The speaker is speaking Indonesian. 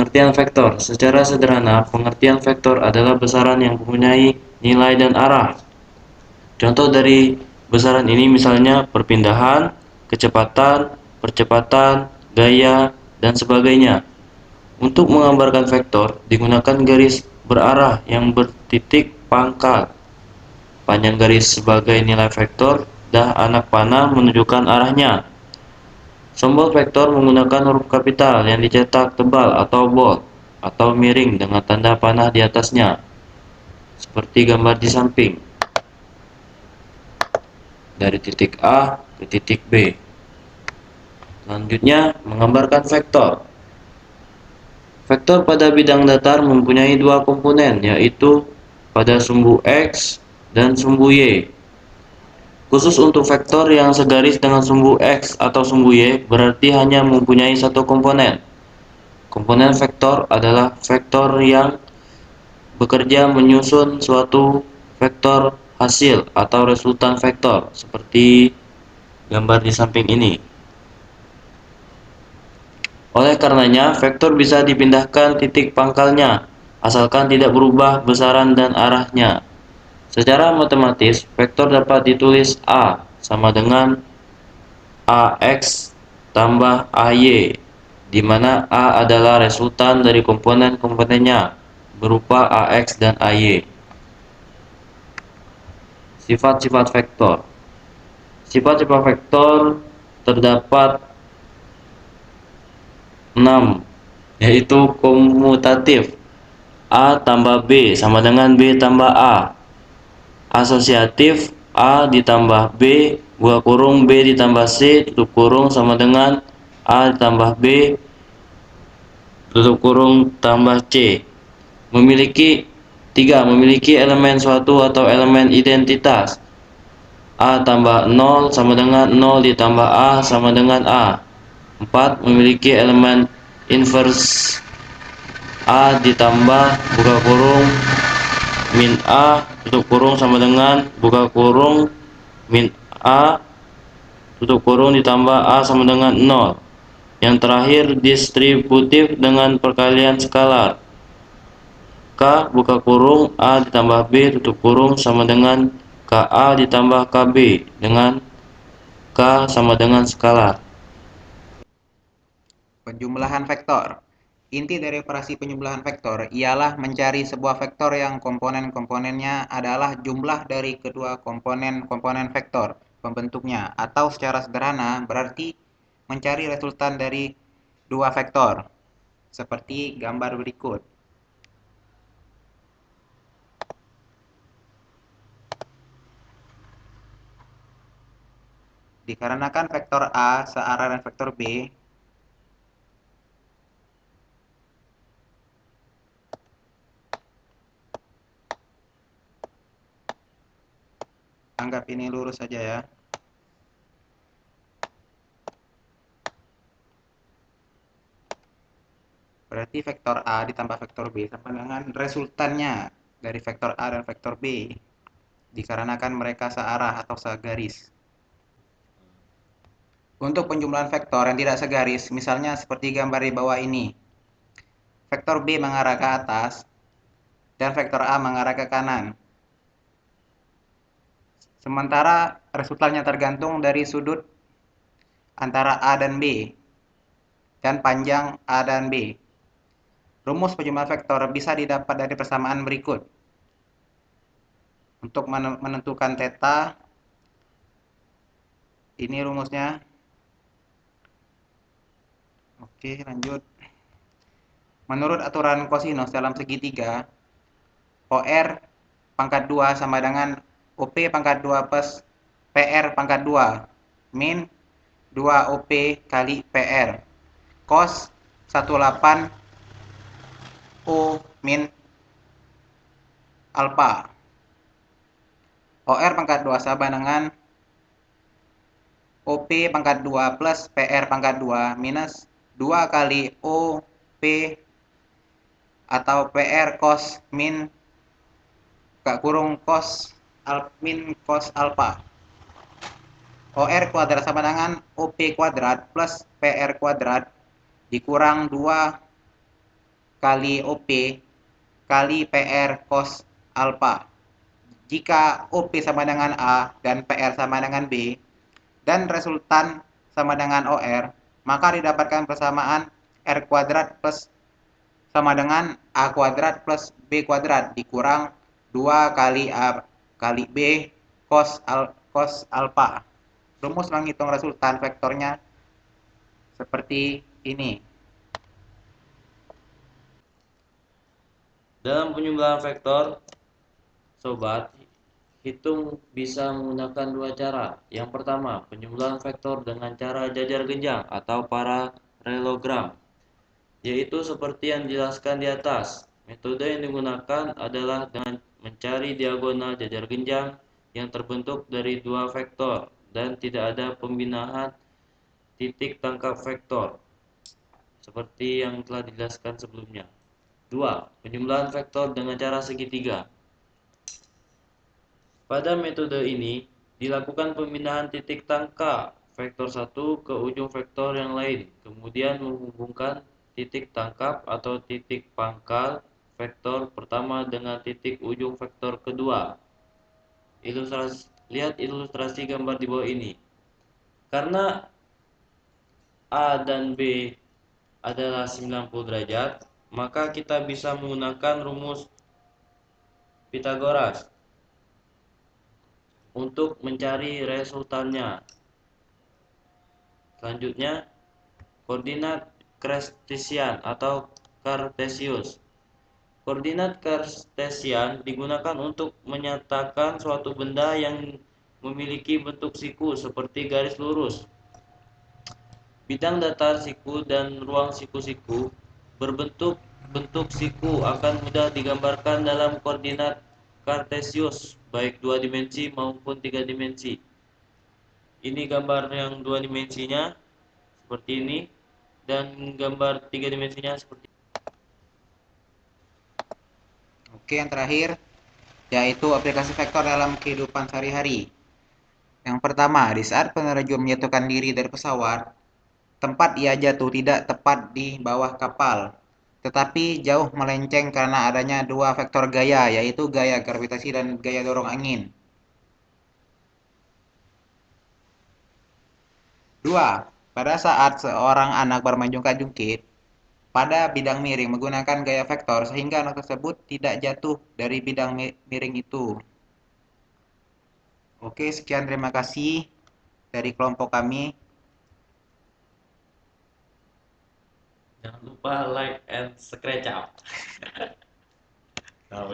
Pengertian vektor. Secara sederhana, pengertian vektor adalah besaran yang mempunyai nilai dan arah. Contoh dari besaran ini misalnya perpindahan, kecepatan, percepatan, gaya, dan sebagainya. Untuk menggambarkan vektor, digunakan garis berarah yang bertitik pangkal. Panjang garis sebagai nilai vektor, dah anak panah menunjukkan arahnya. Simbol vektor menggunakan huruf kapital yang dicetak tebal atau bold, atau miring dengan tanda panah di atasnya, seperti gambar di samping, dari titik A ke titik B. Selanjutnya, menggambarkan vektor. Vektor pada bidang datar mempunyai dua komponen, yaitu pada sumbu X dan sumbu Y. Khusus untuk vektor yang segaris dengan sumbu X atau sumbu Y berarti hanya mempunyai satu komponen. Komponen vektor adalah vektor yang bekerja menyusun suatu vektor hasil atau resultan vektor, seperti gambar di samping ini. Oleh karenanya, vektor bisa dipindahkan titik pangkalnya, asalkan tidak berubah besaran dan arahnya. Secara matematis, vektor dapat ditulis A sama dengan AX tambah AY, di mana A adalah resultan dari komponen-komponennya berupa AX dan AY. Sifat-sifat vektor. Sifat-sifat vektor terdapat 6, yaitu komutatif. A tambah B sama dengan B tambah A. Asosiatif, A ditambah B, buka kurung B ditambah C, tutup kurung sama dengan A ditambah B, tutup kurung tambah C. Memiliki elemen suatu atau elemen identitas. A tambah 0 sama dengan 0 ditambah A sama dengan A. 4. Memiliki elemen inverse. A ditambah buka kurung min A tutup kurung sama dengan buka kurung min A tutup kurung ditambah A sama dengan 0. Yang terakhir distributif dengan perkalian skalar. K buka kurung A ditambah B tutup kurung sama dengan KA ditambah KB dengan K sama dengan skalar. Penjumlahan vektor. Inti dari operasi penjumlahan vektor ialah mencari sebuah vektor yang komponen-komponennya adalah jumlah dari kedua komponen-komponen vektor pembentuknya, atau secara sederhana berarti mencari resultan dari dua vektor, seperti gambar berikut. Dikarenakan vektor A searah dengan vektor B, anggap ini lurus saja ya. Berarti vektor A ditambah vektor B sama dengan resultannya dari vektor A dan vektor B, dikarenakan mereka searah atau segaris. Untuk penjumlahan vektor yang tidak segaris, misalnya seperti gambar di bawah ini, vektor B mengarah ke atas dan vektor A mengarah ke kanan. Sementara resultannya tergantung dari sudut antara A dan B dan panjang A dan B. Rumus penjumlahan vektor bisa didapat dari persamaan berikut. Untuk menentukan theta, ini rumusnya. Oke, lanjut. Menurut aturan kosinus dalam segitiga, OR pangkat 2 sama dengan OP pangkat 2 plus PR pangkat 2 min 2 OP kali PR cos 18 O min alpha. OR pangkat 2 sama dengan OP pangkat 2 plus PR pangkat 2 minus 2 kali OP atau PR cos min gak kurung cos min cos alpha. OR kuadrat sama dengan OP kuadrat plus PR kuadrat dikurang 2 kali OP kali PR cos alpha. Jika OP sama dengan A dan PR sama dengan B, dan resultan sama dengan OR, maka didapatkan persamaan R kuadrat plus sama dengan A kuadrat plus B kuadrat dikurang 2 kali A kali B cos alpha. Rumus menghitung resultan vektornya seperti ini. Dalam penyembelahan vektor, sobat, hitung bisa menggunakan dua cara. Yang pertama, penyembelahan vektor dengan cara jajar genjang atau paralelogram, yaitu seperti yang dijelaskan di atas. Metode yang digunakan adalah dengan mencari diagonal jajar genjang yang terbentuk dari dua vektor dan tidak ada pembinaan titik tangkap vektor seperti yang telah dijelaskan sebelumnya. 2. Penjumlahan vektor dengan cara segitiga. Pada metode ini dilakukan pembinaan titik tangkap vektor 1 ke ujung vektor yang lain, kemudian menghubungkan titik tangkap atau titik pangkal vektor pertama dengan titik ujung vektor kedua. Lihat ilustrasi gambar di bawah ini. Karena A dan B adalah 90 derajat, maka kita bisa menggunakan rumus Pitagoras untuk mencari resultannya. Selanjutnya, koordinat Cartesian atau Cartesius. Koordinat Cartesian digunakan untuk menyatakan suatu benda yang memiliki bentuk siku seperti garis lurus. Bidang datar siku dan ruang siku-siku berbentuk bentuk siku akan mudah digambarkan dalam koordinat Cartesius baik 2 dimensi maupun 3 dimensi. Ini gambar yang 2 dimensinya seperti ini dan gambar 3 dimensinya seperti ini. Oke, yang terakhir yaitu aplikasi vektor dalam kehidupan sehari-hari. Yang pertama, di saat penerjun menjatuhkan diri dari pesawat, tempat ia jatuh tidak tepat di bawah kapal, tetapi jauh melenceng karena adanya dua vektor gaya, yaitu gaya gravitasi dan gaya dorong angin. 2. Pada saat seorang anak bermain jungkat-jungkit pada bidang miring menggunakan gaya vektor sehingga anak tersebut tidak jatuh dari bidang miring itu. Oke, sekian terima kasih dari kelompok kami. Jangan lupa like and scratch up. Nah,